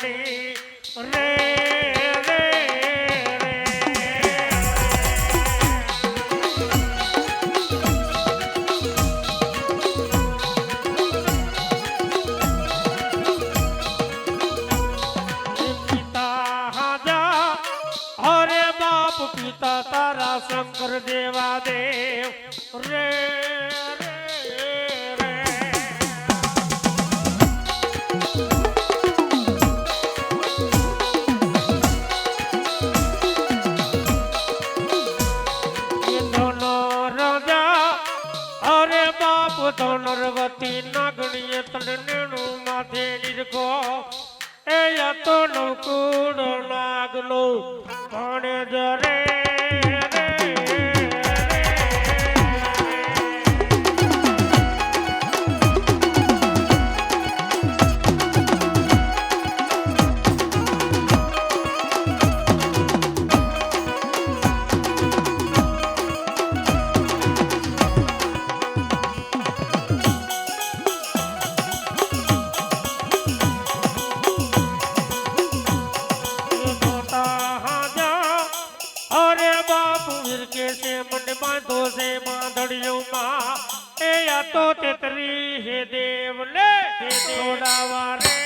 નાગણી રે રે પિતા તારા શંકર દેવા દેવ રે રે રે દોનો રાજા અરે બાપ ધનરવતી નાગણીએ તડનેણું માથે લીધો એ તો નવકુડ નાગનો ભણે જરે बांधो से बांधड़ियों माँ ए या तो तेतरी हे देव ले छोड़ावा रे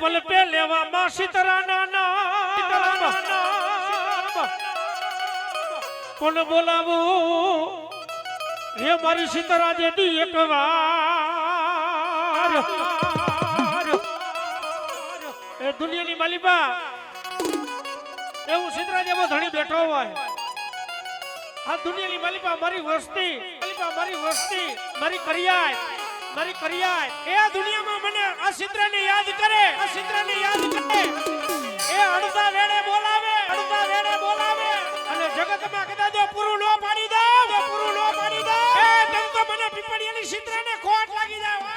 पल पे लेवा मां सीतराना नाम कोण बोलावो हे मारी सीतरा जेदी एक वार ए दुनिया नी मालिबा એવું सीतरा जेवो धणी बैठो होय आ दुनिया नी मालिबा मारी वस्ती मारी करियाय ए दुनिया में मने आ सीतरा ने याद करे ए अड़धा वेड़े बोलावे અને જગત માં કદાચ જો પૂરું નો પાડી દો એ તમ તો મને પીપળિયાની सीतरा ને ખોટ લાગી જાય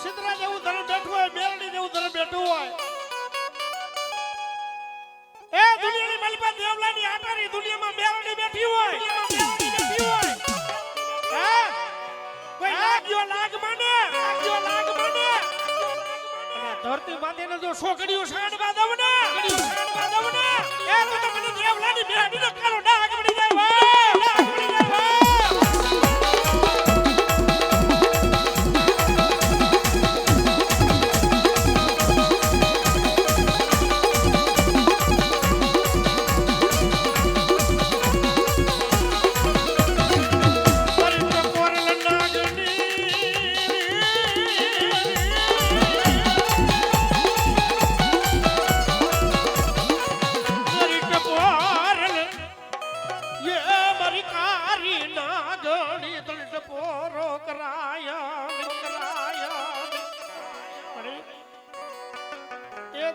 सीतरा जेवू धन बैठो है मेलडी जेवू धन बैठो है ए दुनिया ની માલિકા દેવલાની આટારી दुनिया में मेलडी बैठी હોય હે કોઈ લાગ માને અને ધરતી બાંધીને જો છોકરીઓ સાંડવા દવ ને એ તો મને દેવલાની મેલડીનો કાલો ડાગ પડી જાય વાહ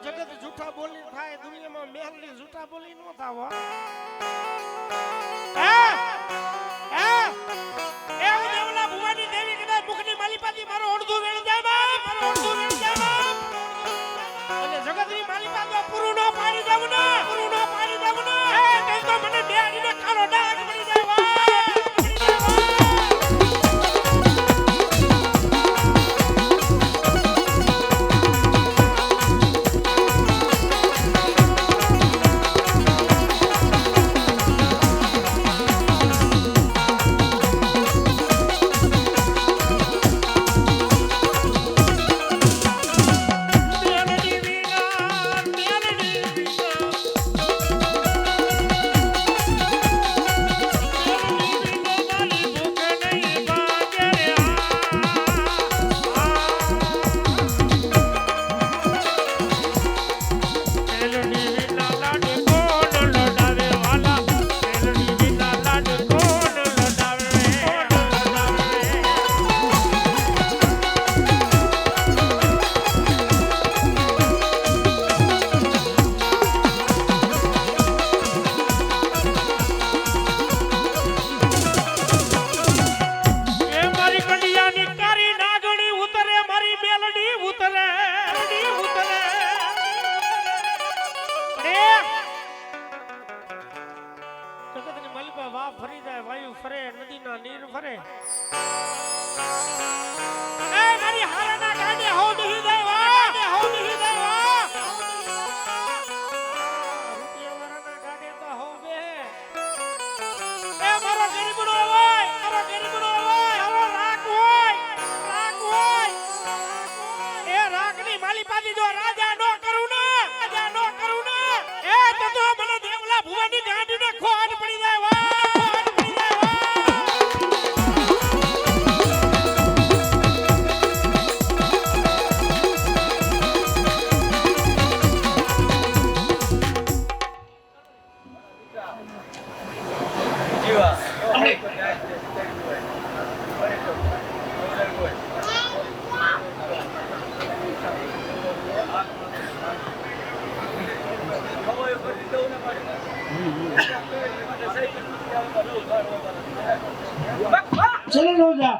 जगत झूठा बोली थाय दुनिया में मेहली झूठा बोली नो थावा ए देवला भुवानी देवी कदा मुखनी मालीपाती मारो ओडधो वेण जाय बाप અને જગતની માલિકા તો પૂરું નો પાડી દેવું ને નીર ફરે એ મારી હારાના ગાડે હો નહીં દેવા હો નહીં દેવા રૂપિયા વાળાના ગાડે તો હો બે એ મારો ગરીબડો હોય મારો રાખ હોય એ રાખની માલી પાડી જો રાજા નો કરું ને એ તો મને દેવલા ભુવાની ગાડીને ખોટ પડી જાય વાહ चलो रोजा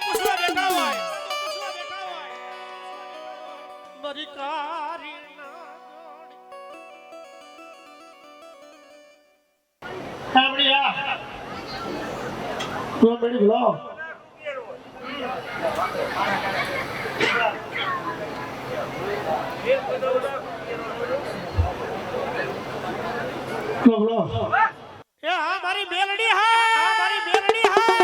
પૂછવા બેઠા હોય મારી કારી કામડિયા તું બેડી લો લો એ હા મારી બેલડી હા મારી બેલડી હા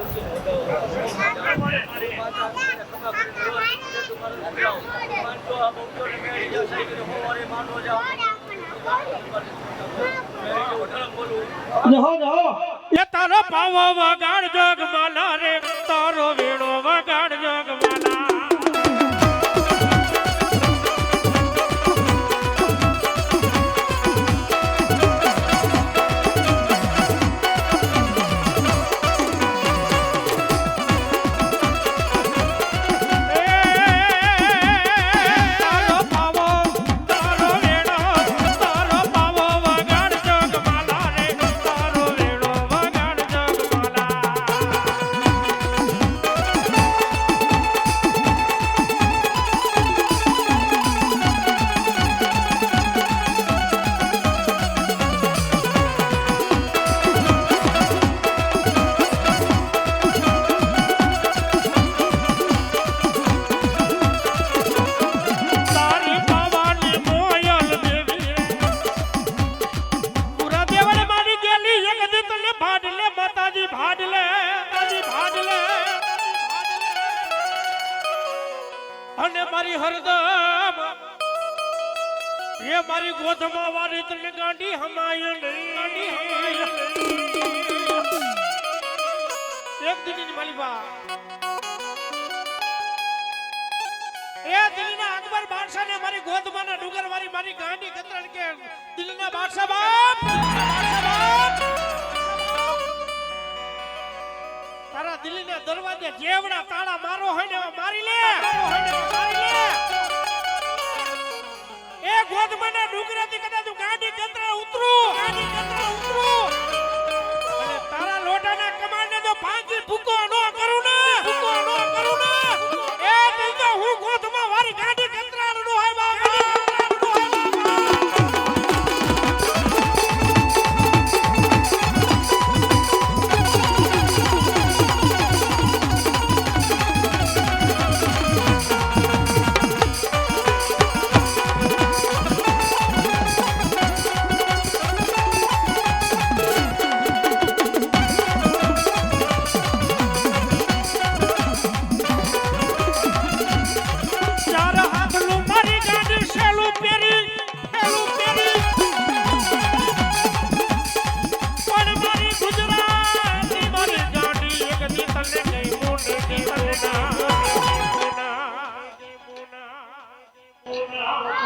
જહો જહો એ તારો પાવો વગાડ જોગ માલા રે તારો વેણો વગાડ જોગ માલા અને મારી હરદમ એ મારી ગોધમાં વારી તને ગાંડી હમાય એક દિનની માલિબા એ દિલના અકબર બાદશાહ ને મારી ગોધમાં ના ડુંગર વાળી મારી ગાંડી કતરણ કે દિલના બાદશાહ બાપ તારા દિલના દરવાજે જેવડા તાળા મારો હોય ને મારી લે એ ગોધમાના ડુંગરાથી કદાચ તું ગાડી કતરા ઉતરું અને તારા લોટાના કમાને તો ભાંગી ભૂકો ન કરું ને એ નહીં તો હું ગોધમાં વારી ગાડી કતરાનો હોય બાબા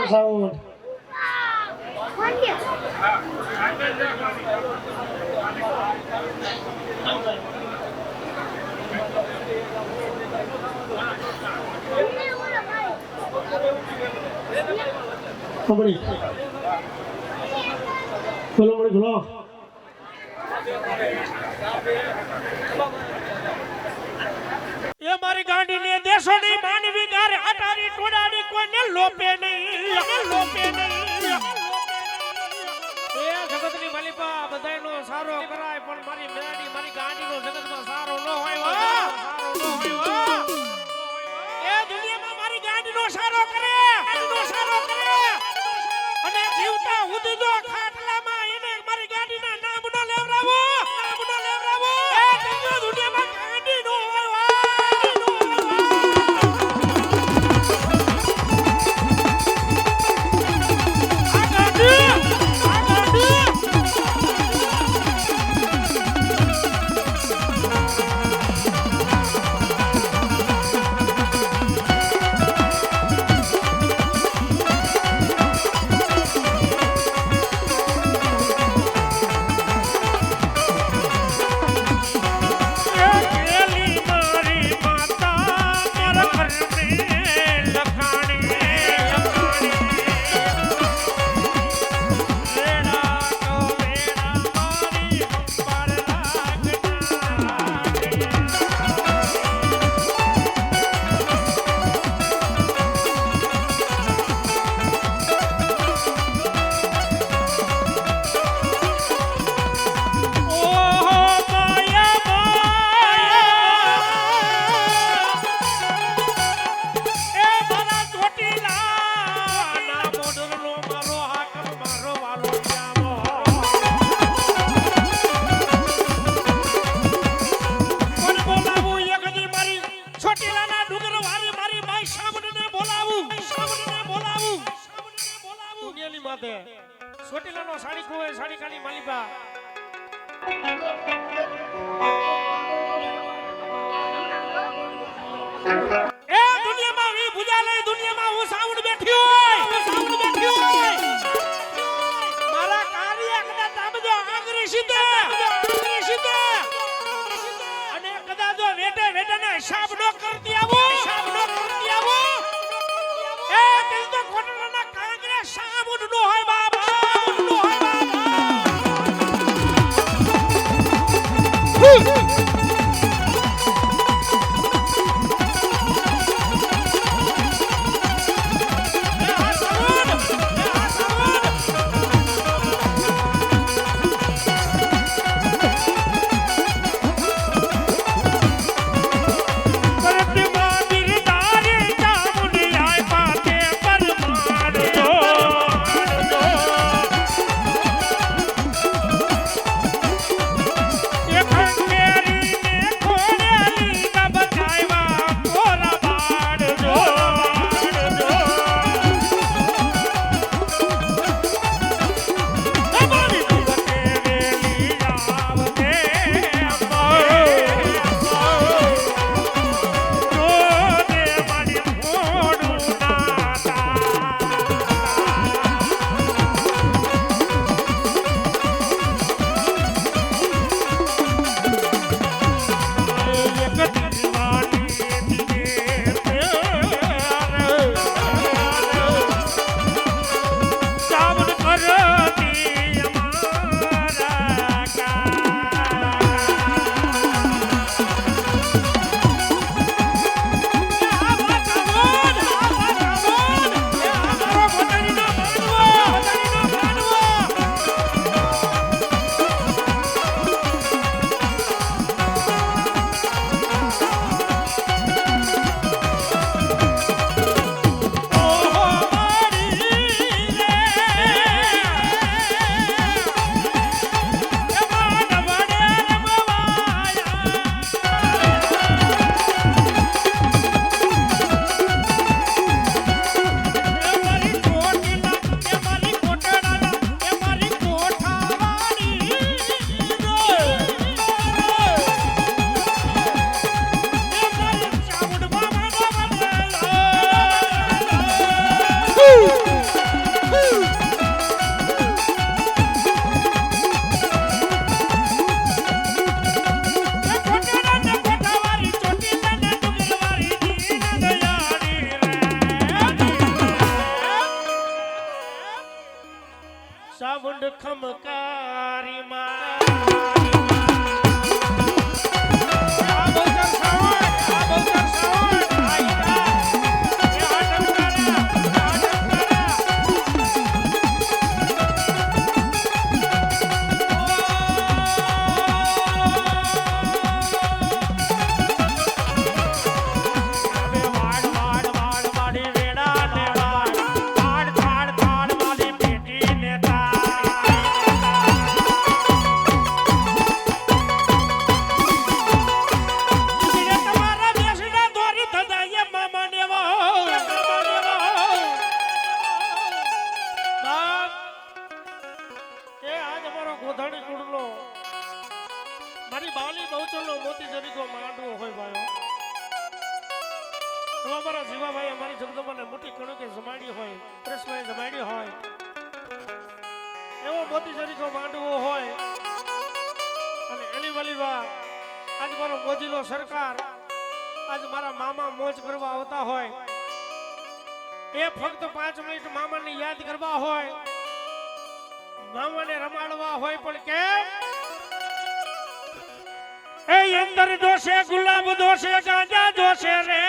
સાઉન્ડ ખબડી બોલો મળી બોલો એ મારી ગાંડી ને દેશો ની માનવી ગારે આટારી ટોડાની કોઈને લોપે નહીં એ જગતની માલિકા બધાયનો સારો કરાય પણ મારી મેડી મારી ગાંડીનો જગતમાં સારો ન હોય એ દુનિયામાં મારી ગાંડીનો સારો કરે અને જીવતા સુધી જો ખાટલામાં એને મારી ગાંડીના નામ ન લેવરાવો એ દુનિયામાં ગાંડી નો બાંધે સોટીલાનો સાડી ખોવે સાડી કાની માલિબા એ દુનિયામાં વી ભુજા લઈ દુનિયામાં હું સાઉન્ડ બેઠ્યો હોય મારા કાર્ય કદાચ તાબજો આંગરી સીધે અને કદાચ જો વેટે વેટેને હિસાબ નો કરતી આવો એ દિલ તો કોટરાના કાંગરે સાઉન્ડ નો હોય બાબા સાઉન્ડ ખમકારી મારી બાવલી બહુચરનો મોતી જરીકો માંડવો હોય ભાઈઓ તો અમારા જીવાભાઈ અમારી જગદંબાને મોટી કણકે જમાડી હોય કૃષ્ણએ જમાડી હોય એવો મોતી જરીકો માંડવો હોય અને એની વાલી વાત આજ મારો મોજીલો સરકાર આજ મારા મામા મોજ કરવા આવતા હોય એ ફક્ત 5 મિનિટ મામાને યાદ કરવા હોય મામાને રમાડવા હોય પણ કેમ એ અંદર દોષે ગુલાબ દોષે ગાંજા દોષે રે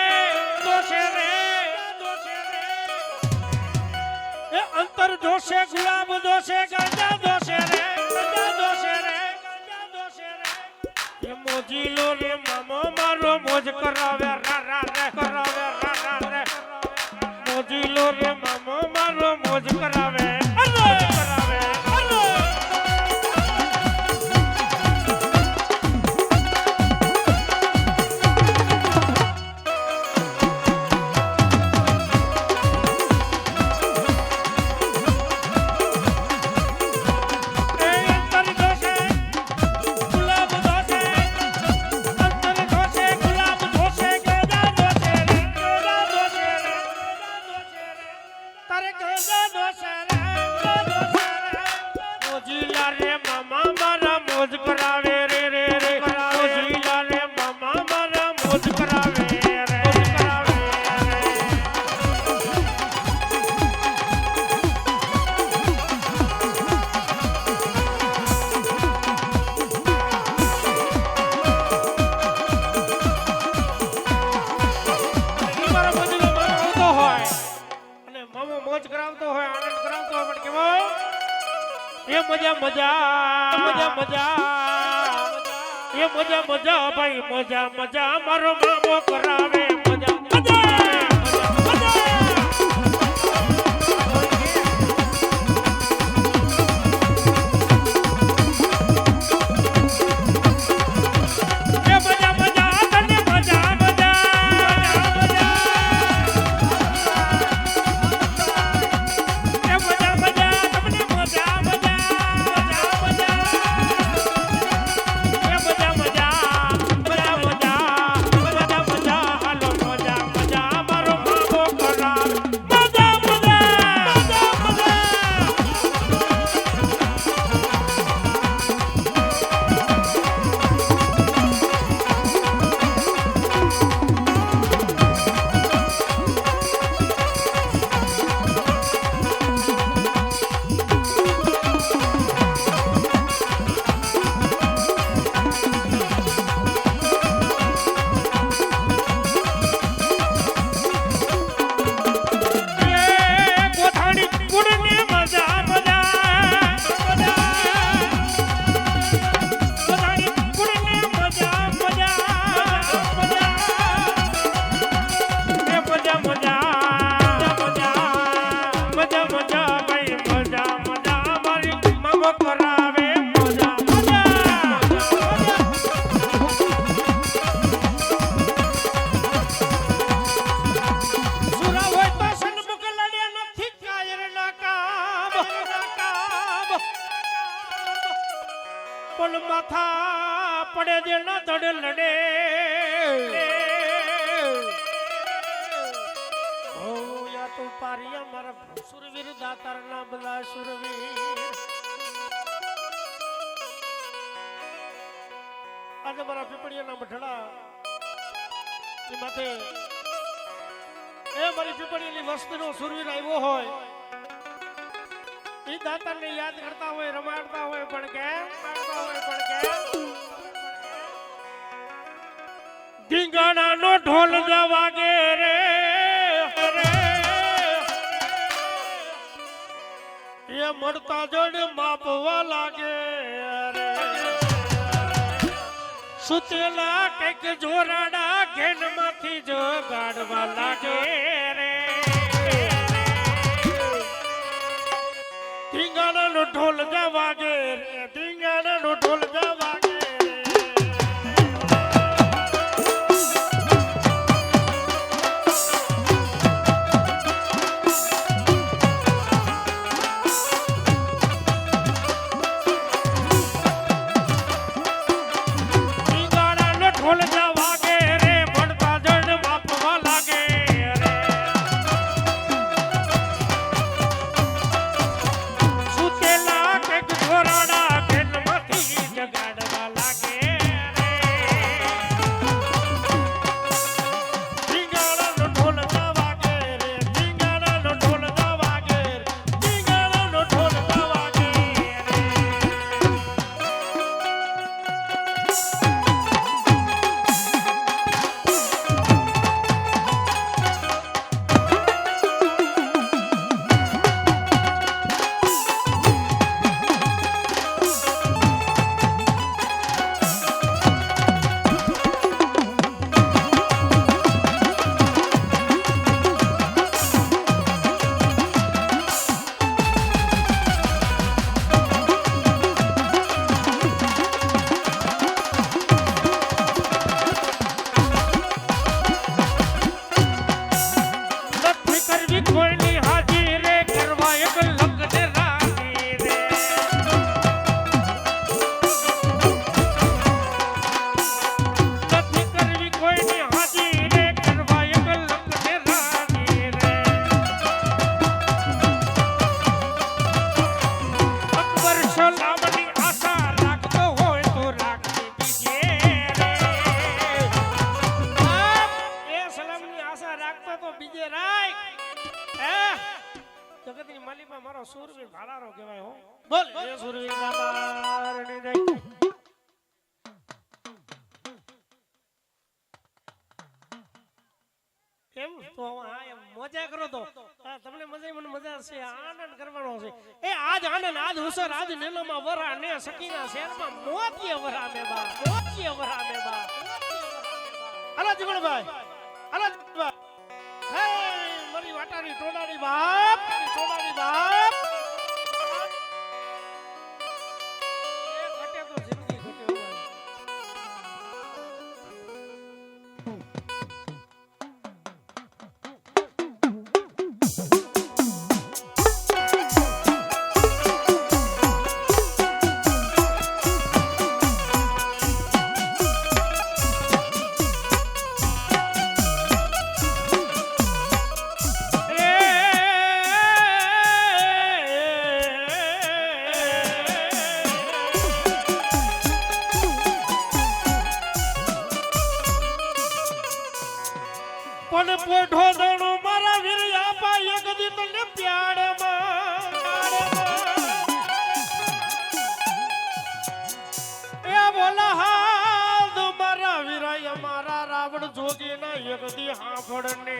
એ અંતર દોષે ગુલાબ દોષે ગાંજા દોષે રે એ મોજીલો રે મામો મારો મોજ કરાવે રા રે મોજીલો રે મામો મારો મોજ કરાવે મોજ કરાવે રે મોજ કરાવે રે મારો બદલો આવતો હોય અને મામો મોજ કરાવતો હોય આનંદ કરાવતો હોય પણ કેવો એ મજા મજા મજા મજા એ મજા મજા ભાઈ મજા મજા મારો મામો કરાવે મજા મજા પણ માથા પડે દે ના ધડ લડે ઓ યા તો પારિયા મારા સુરવીર દાતાર ના બધા સુરવીર આજે મારા પીપળિયાના મઠડા એ માથે એ મારી પીપળીની વસ્તીનો સુરવીર આવ્યો હોય એ દાતાને યાદ કરતા હોય રમાડતા હોય પણ કેમ પાડતા હોય પણ કેમ ધીંગાણાનો ઢોલ જ વાગે રે એ મળતા જડ માપવા લાગે રે સુતેલા કઈક જોરાડા ઘેનમાંથી જ ગાડવા લાગે રે ધીંગાણાનો ઢોલ જ વાગે રે ધીંગાણાનો ઢોલ જ વાગે જગતની માલિકા મારો સુરવીર ભાલારો કહેવાય હો બોલ એ સુરવીર બાબાની જય કેમ તો હા એમ મજા કરો તો હા તમને મજા મને મજા છે આનંદ કરવાનો છે એ આજ આનંદ આજ હુસર આજ નેલોમાં વરા ને સકીના શહેરમાં મોતીય વરા મે બા મોતીય વરા મે બા અલા જીવણભાઈ અલા જીવણભાઈ હે મારી વાટાની ટોડાની બાપ ટોડાની બાપ એ ઘટે તો જિંદગી ઘટે ભાઈ પણ પોઠો દણો મારા વીર આપા એક દી તને પ્યાડમાં એ બોલા હાલ મારા વીરાય મારા રાવણ જોગી ના એક દી હાંભળને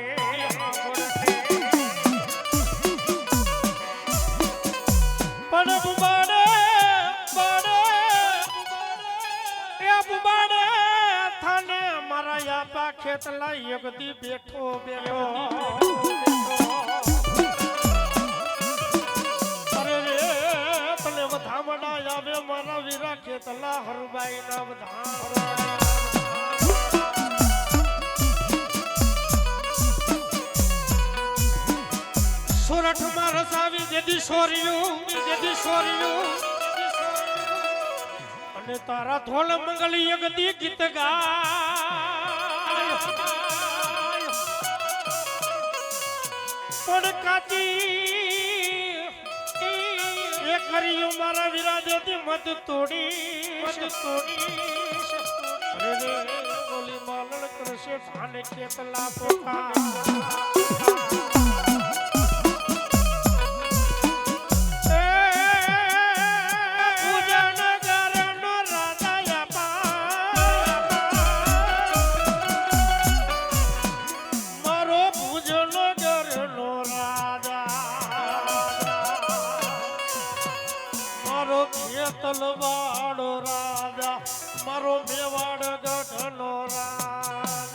પણ બુબાડે બાડે એ બુબાડે થાને મારા યાપા ખેતલા એક દી બેઠો બેઠો અરે રે તને વધામડા આવે મારા વીરા ખેતલા હરબાઈ ના વધા સોરઠ માં રસાવી જેદી સોરિયું અને તારા ધોલ મંગલી એક દી ગીત ગાય પણ કાચી એ કર્યું મારા વિરાજેથી મત તોડી અરે રે બોલી માલણ કરશે થાને ખેતલા પોતા તલવાડો રાજા મારો મેવાડ ગઢનો રાજા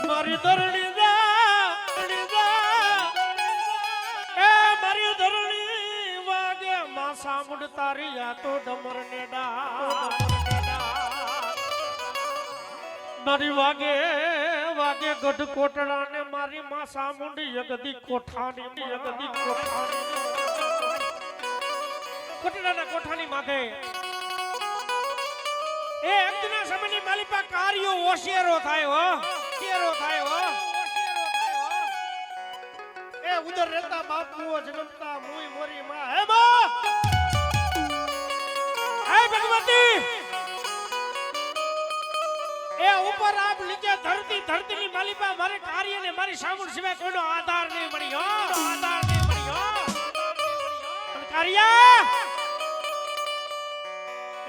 મારી ધરણી એ મારી ધરણી વાગે માં સામુડ તારી આ તો ડમર ને મારી વાગે વાગે ગઢ કોટડા ને મારી માં સામુંડી યગદી કોઠાની કોટડાના કોઠાની માથે એ એકદના સમયની માલિપા કાર્યો ઓશિયારો થાય હો એ ઉદર રહેતા બાપુઓ જન્મતા મુઈ મોરી માં હે બા હે ભગવતી એ ઉપર આપ નીચે ધરતી ની માલિકા મારે કાર્ય ને મારી સામું સિવાય કોઈનો આધાર નહીં મળી હો કાર્ય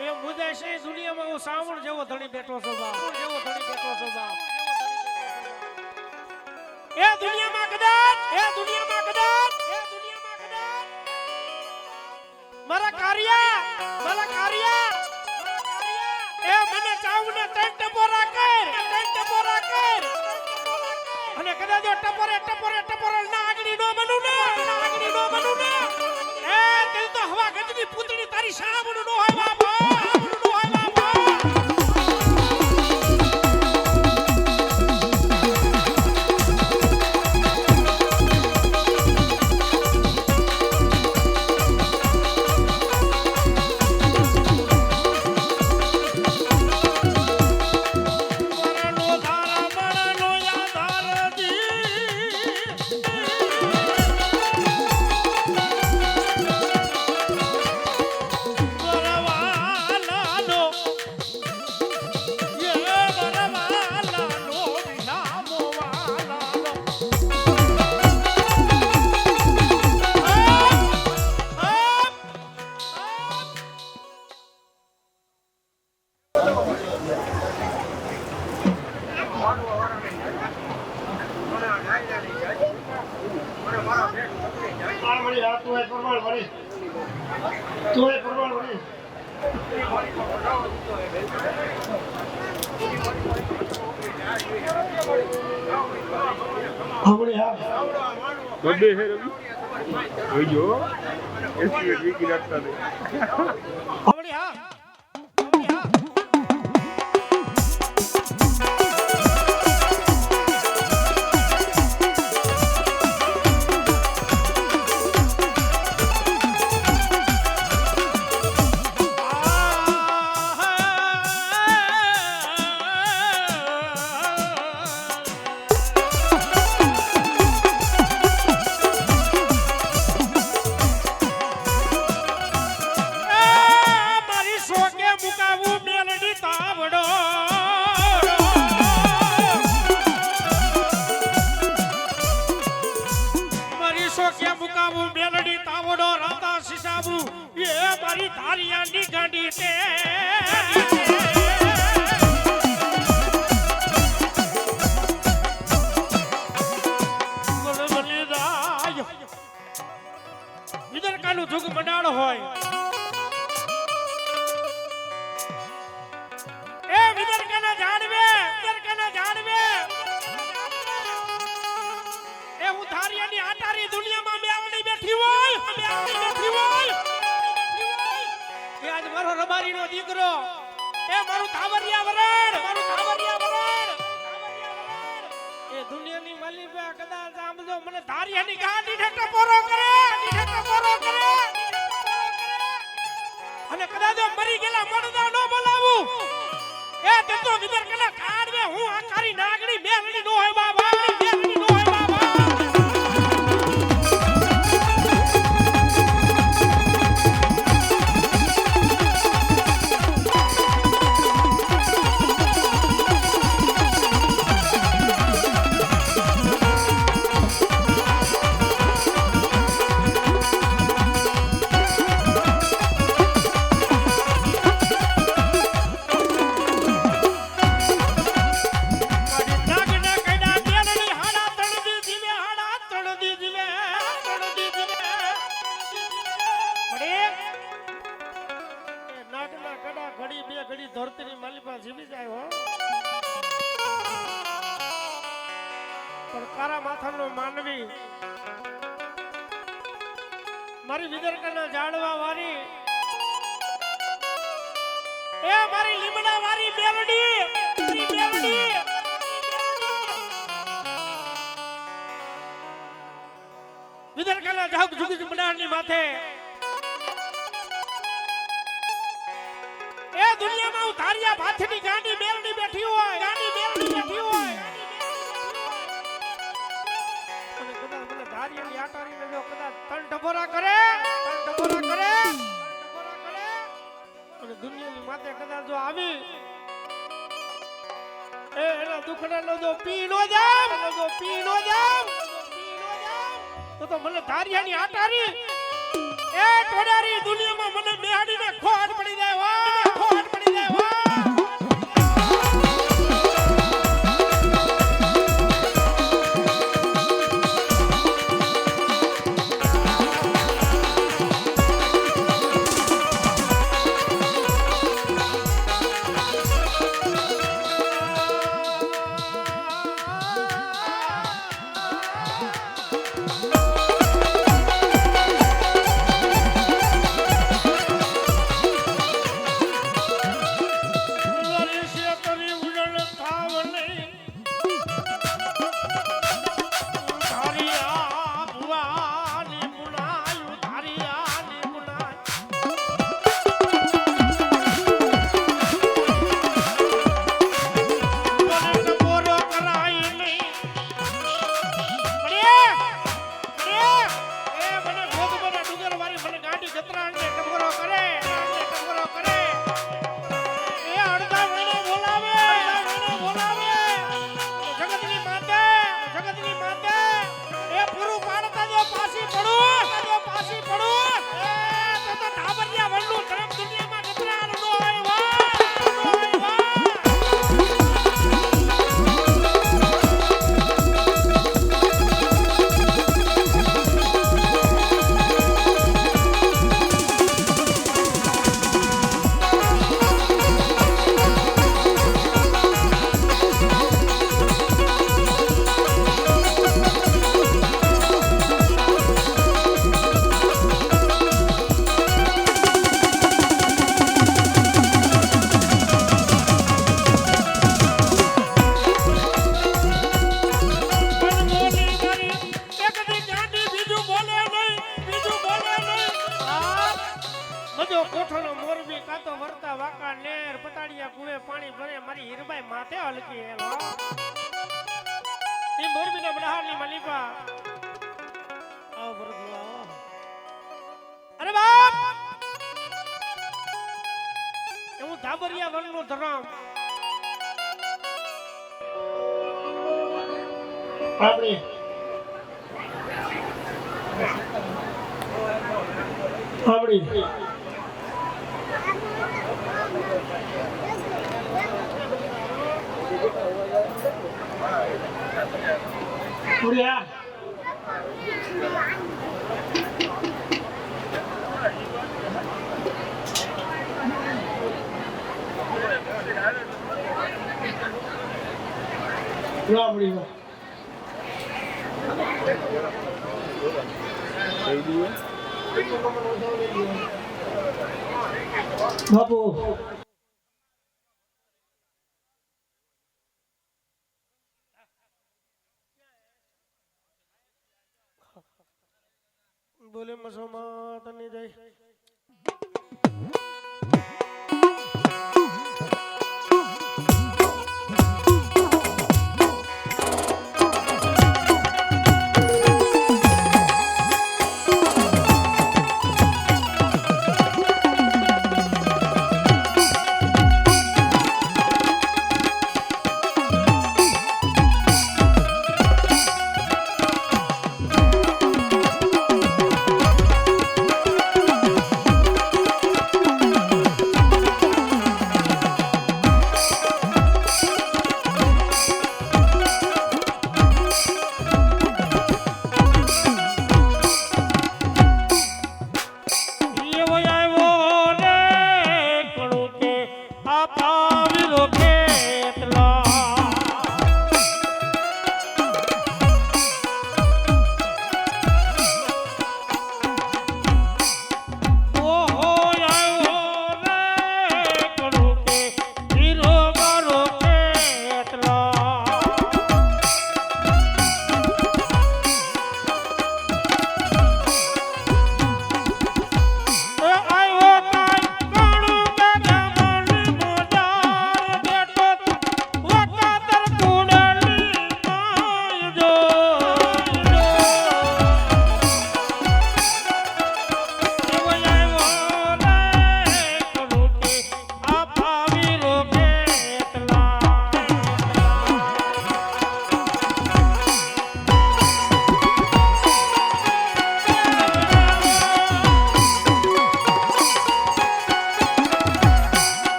એ મુદે છે દુનિયામાં હું સામું જેવો ધણી બેઠો છું બાપ એ દુનિયામાં કદાચ મારા કાર્ય એ મને ચાવને ત્રણ ટપોરા કર અને કદાચ ટપોરે ના આગળી નો બનું ને એ તેલ તો હવા ગજની પૂતળી તારી સામણું નો હોય બાબા આ મળી આ તું એ પ્રમાણ મળી તું એ પ્રમાણ મળી હમણી હા બર્થડે છે રવિ જોઈજો એસ્ટિમેટ વીકી રાખતા નહીં આવડી હા આવડી હા ધારિયાની ગાડી તે વિદરકાનું જુગ મંડાળ હોય એ વિદરકાના જાણવે એ હું ધારિયાની આટારી દુનિયામાં મેવણી બેઠી હોય એ આજ મારો રબારીનો દીકરો એ મારું ધાવરિયા વરણ એ દુનિયાની માલી પે કદાચ આમજો મને ધારિયાની ગાડી ને ટપોરો કરે અને કદાચ મરી ગયેલા મોડદા નો બોલાવું એ તે તો વિદર કલા કાઢવે હું આકારી નાગડી મેલડી નો હોય બાબા મેલડી નો હોય બાબા ધરતીની માલિપા જીવી જાય હો પણ કારા માથાનો માનવી મારી વિદરકાના જાણવા વાળી એ મારી લીમડા વાળી મેલડી વિદરકાના જાગ જુગી બનાવની માથે એ દુનિયામાં હું ધારિયા ભાથની ગાંડી મેલડી બેઠી હોય અને કદાચ મને ધારિયાની આટારીને જો કદાચ તણ ટપોરા કરે અને દુનિયાની માથે કદાચ જો આવી એ એના દુખડાનો જો પી નો જામ તો મને ધારિયાની આટારી એ ટોડારી દુનિયામાં મને બેહાડીને ખોટ પડી જાય વા મારી હીરબાઈ માથે હલકી હેલો ઈ મોરબીના બડાહારની મલીપા આવો ભરત આવો અરે બાપ એવું ધાબરિયા વનનું ધરમ આપણી આપણી પૂર્યા આપણી બાપુ બોલે મસોમાં તને જય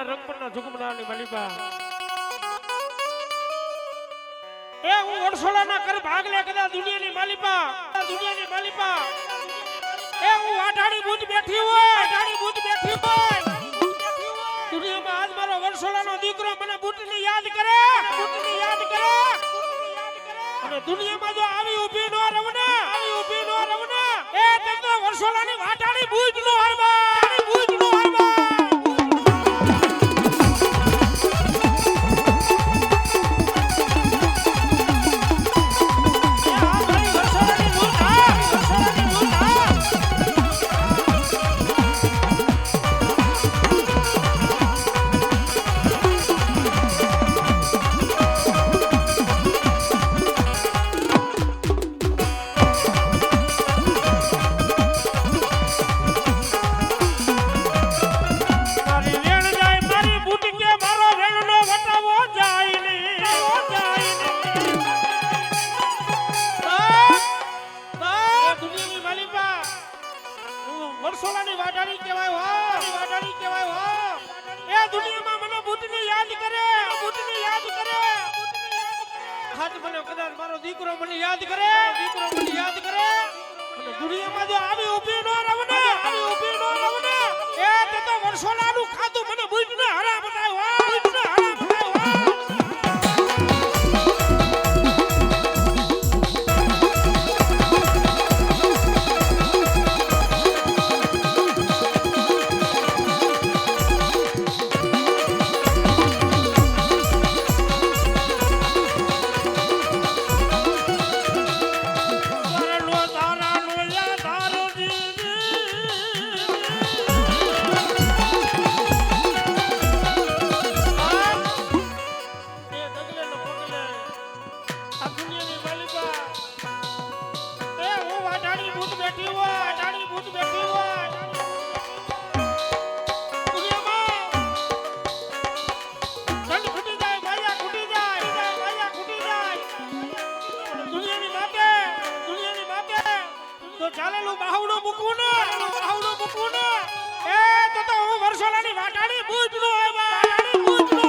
રંગપરનો ઝુકમના ની મલીબા એ હું ઓરસોલાના કર ભાગ લે કદા દુનિયાની માલિપા એ હું આઠાડી બુજ બેઠી હોય દુનિયામાં આજ મારો ઓરસોલાનો દીકરો મને બુટની યાદ કરે અને દુનિયામાં જો આવી ઊભી નો રવને એ તને ઓરસોલાની વાટાડી બુજ નો હરવા યાદ કરે દીકરો મને યાદ કરે અને દુનિયામાં જો આવી ઊભી ન રવને એ તે તો વર્ષોલાનું ખાતું મને બુજને હરા બનાવ્યો બુજને હરા બનાવ્યો ચાલેલું બાહુડો મૂકવું ને એ તો હું વર્ષોલાની વાટાડી બુજનો આવ્યા બુજનો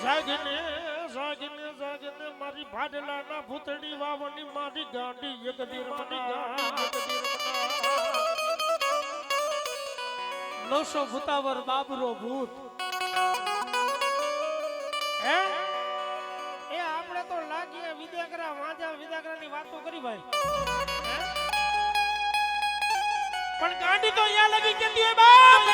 જાગીને જાગીને જાગીને મારી ભાડલાના ભૂતડી વાવની મારી ગાંડી એક દીરમના નવસો ભૂતાવર બાબરો ભૂત હે એ આપણે તો લાગીએ વિદ્યાકરા વાંજા વિદ્યાકરાની વાતો કરી ભાઈ હે? પણ ગાંડી તો અહીંયા લગી કેતી હે બાપ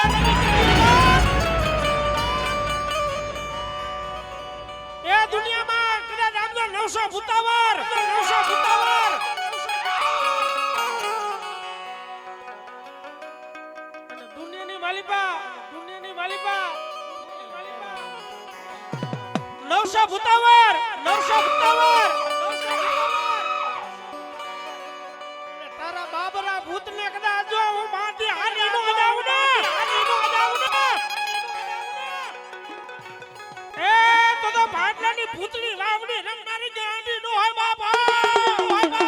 એ દુનિયામાં કદાચ આપનો 900 ભૂતાવર અને દુનિયાની માલિકા 900 ભૂતાવર તારા બાબરા ભૂતને કદાચ જો હું માટી હારી નો જાઉં ને એ તો ભાટલાની ભૂતની વાવડી રંગનારી ગાંડી નો હોય બાપા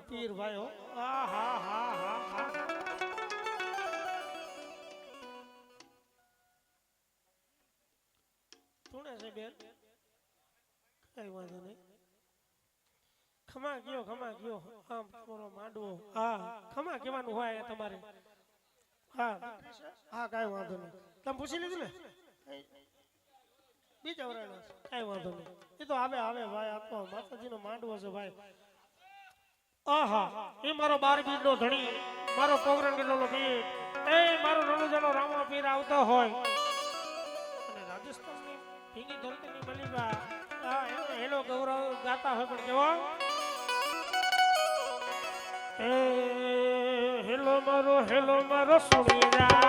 પીર ભાઈ હો આ હા હા હા હા ધૂણે છે બેન કઈ વાંધો નહીં ખમા ગયો આમ તમારો માંડવો હા ખમા કેવાનું હોય તમારે હા હા કાંઈ વાંધો નહીં તમે પૂછી લીધું ને બીજા વરાણા કાંઈ વાંધો નહીં એ તો આવે ભાઈ આ તો માતાજીનો માંડવો છે ભાઈ આહા એ મારો 12 બીજનો ધણી મારો પોગરંગીનો પીર એ મારો રણુજાનો રામો પીર આવતો હોય અને રાજસ્થાનની ભીંગી ધરતીની મલીબા આ એનો હેલો ગૌરવ ગાતા હોય પણ કેવો એ હેલો મારો સુણીરા